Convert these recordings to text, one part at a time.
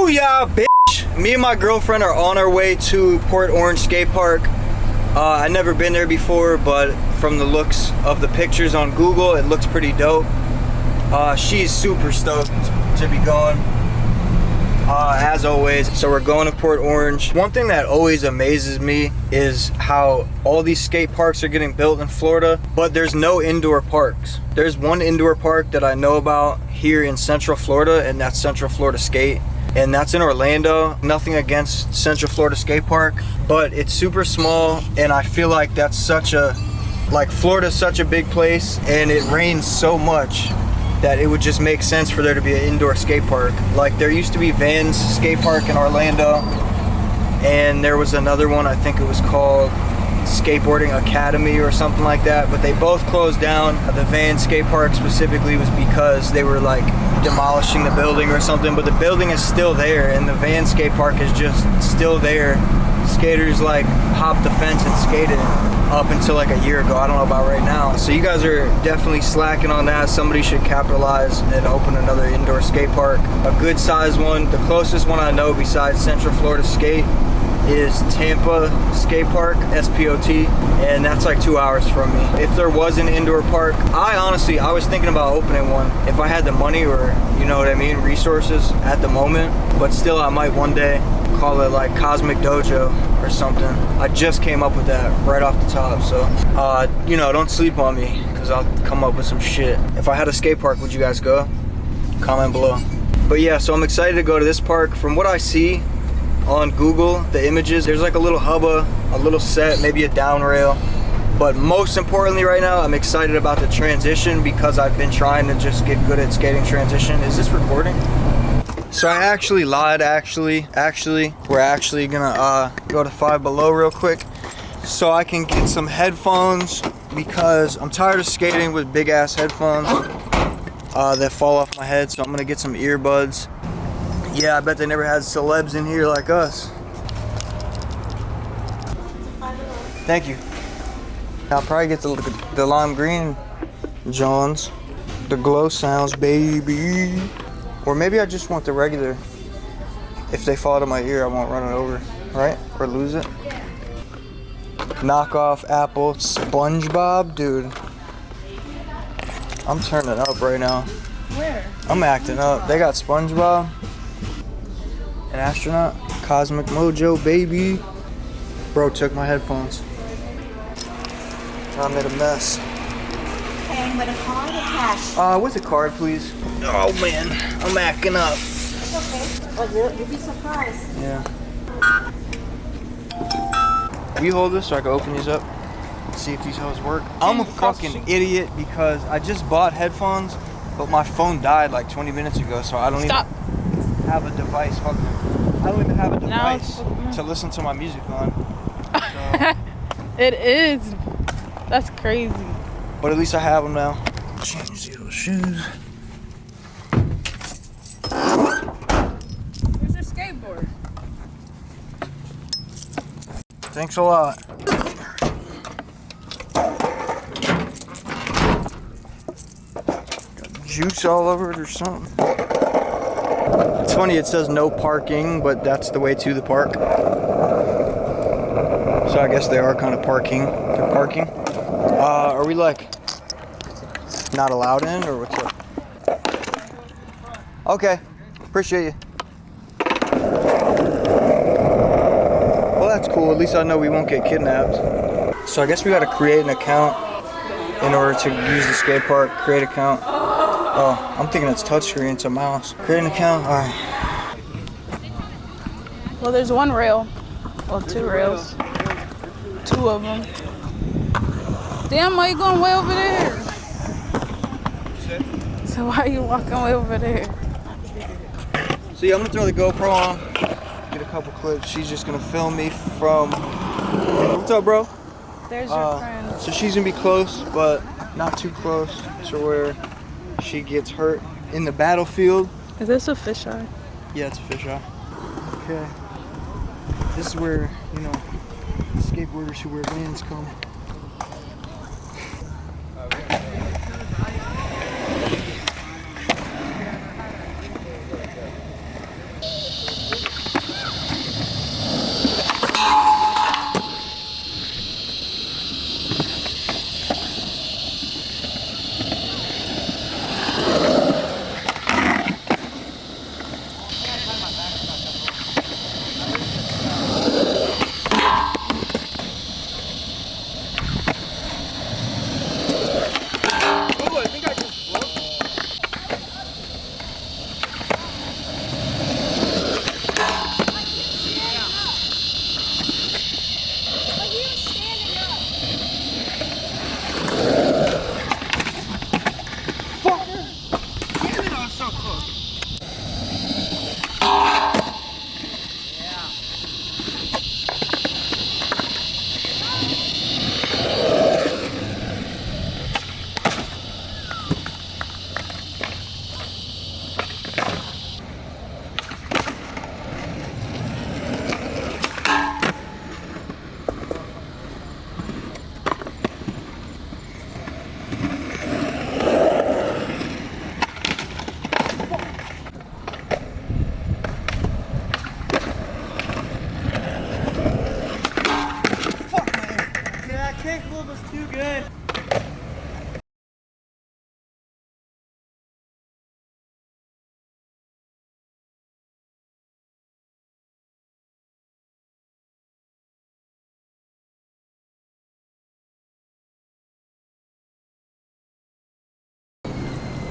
Booyah, bitch! Me and my girlfriend are on our way to Port Orange Skate Park. I've never been there before, but from the looks of the pictures on Google, it looks pretty dope. She's super stoked to be going, as always. So we're going to Port Orange. One thing that always amazes me is how all these skate parks are getting built in Florida, but there's no indoor parks. There's one indoor park that I know about here in Central Florida, and that's Central Florida Skate. And that's in Orlando. Nothing against Central Florida Skate Park, but it's super small, and I feel like that's such a, like, Florida's such a big place, and it rains so much that it would just make sense for there to be an indoor skate park. Like, there used to be Vans Skate Park in Orlando, and there was another one, I think it was called Skateboarding Academy or something like that, but they both closed down. The Van Skate Park specifically was because they were like demolishing the building or something, but the building is still there, and the Van Skate Park is just still there. Skaters like hopped the fence and skated up until like a year ago. I don't know about right now. So you guys are definitely slacking on that. Somebody should capitalize and open another indoor skate park, a good size one. The closest one I know besides Central Florida Skate is Tampa Skate Park, SPOT, and that's like 2 hours from me. If there was an indoor park, I was thinking about opening one if I had the money, or you know what I mean, resources at the moment, but still I might one day call it like Cosmic Dojo or something. I just came up with that right off the top, so you know, don't sleep on me, because I'll come up with some shit. If I had a skate park, would you guys go? Comment below. But yeah, so I'm excited to go to this park. From what I see on Google, the images, there's like a little hubba, a little set, maybe a down rail, but most importantly right now, I'm excited about the transition, because I've been trying to just get good at skating transition. Is this recording? So I actually lied. We're actually gonna go to Five Below real quick so I can get some headphones, because I'm tired of skating with big ass headphones that fall off my head. So I'm gonna get some earbuds. Yeah, I bet they never had celebs in here like us. Thank you. I'll probably get the lime green Johns, the glow sounds, baby. Or maybe I just want the regular. If they fall to my ear, I won't run it over, right? Or lose it. Knockoff Apple SpongeBob, dude. I'm turning up right now. Where? I'm acting up. They got SpongeBob, an astronaut, Cosmic Mojo, baby. Bro took my headphones. I made a mess. Paying with a card or cash? With a card, please. Oh man, I'm acting up. It's okay. Well, you'll be surprised. Yeah. Will you hold this so I can open these up? See if these hoes work. I'm a fucking idiot, because I just bought headphones, but my phone died like 20 minutes ago, so I don't even have a device. I don't even have a device to listen to my music on. So. It is. That's crazy. But at least I have them now. Change these shoes. Where's your skateboard? Thanks a lot. Got juice all over it or something. It's funny, it says no parking, but that's the way to the park. So I guess they are kind of parking. They're parking. Are we like not allowed in, or what's up? Okay, appreciate you. Well, that's cool. At least I know we won't get kidnapped. So I guess we got to create an account in order to use the skate park. Create account. Oh, I'm thinking it's touchscreen. It's a mouse. Create an account. All right. Well, there's one rail. Well, two rails. Two of them. Damn, why you going way over there? So why are you walking way over there? So yeah, I'm gonna throw the GoPro on, get a couple clips. She's just gonna film me from. What's up, bro? There's your friend. So she's gonna be close, but not too close to where she gets hurt in the battlefield. Is this a fisheye? Yeah, it's a fisheye. Okay. This is where, you know, skateboarders who wear Vans come.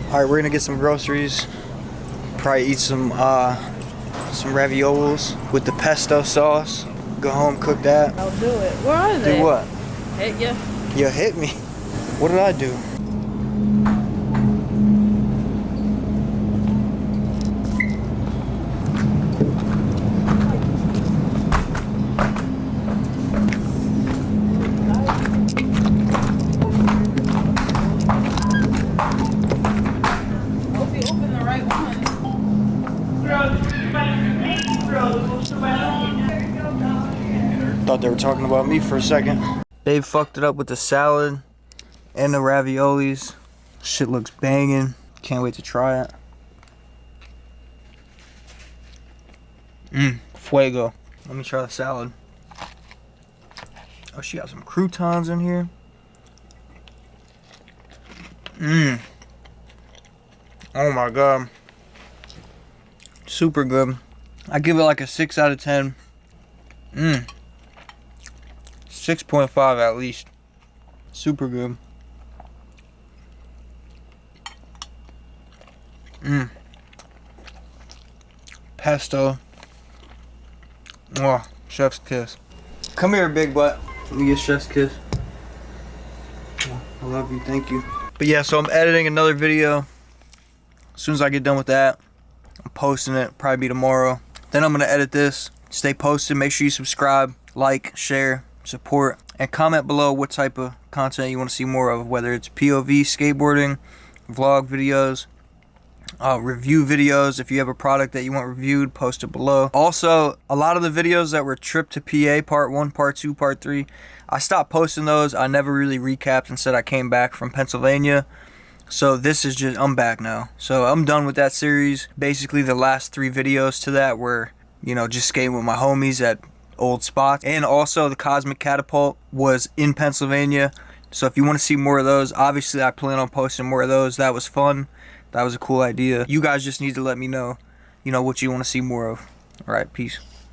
All right, we're gonna get some groceries. Probably eat some raviolis with the pesto sauce. Go home, cook that. I'll do it. Where are they? Do what? Hit ya. You hit me. What did I do? Hope you open the right one. Thought they were talking about me for a second. Dave fucked it up with the salad and the raviolis. Shit looks banging. Can't wait to try it. Fuego. Let me try the salad. Oh, she got some croutons in here. Oh my god. Super good. I give it like a 6 out of 10. 6.5 at least. Super good. Pesto. Oh, chef's kiss. Come here, big butt. Let me get chef's kiss. I love you, thank you. But yeah, so I'm editing another video. As soon as I get done with that, I'm posting it. Probably be tomorrow. Then I'm gonna edit this. Stay posted. Make sure you subscribe, like, share, support, and comment below what type of content you want to see more of, whether it's POV skateboarding, vlog videos, review videos. If you have a product that you want reviewed, post it below. Also, a lot of the videos that were trip to PA, part 1, part 2, part 3, I stopped posting those. I never really recapped and said I came back from Pennsylvania. So this is just, I'm back now. So I'm done with that series. Basically the last 3 videos to that were, you know, just skating with my homies at old spots. And also the Cosmic Catapult was in Pennsylvania. So if you want to see more of those, obviously I plan on posting more of those. That was fun. That was a cool idea. You guys just need to let me know, you know, what you want to see more of. All right, peace.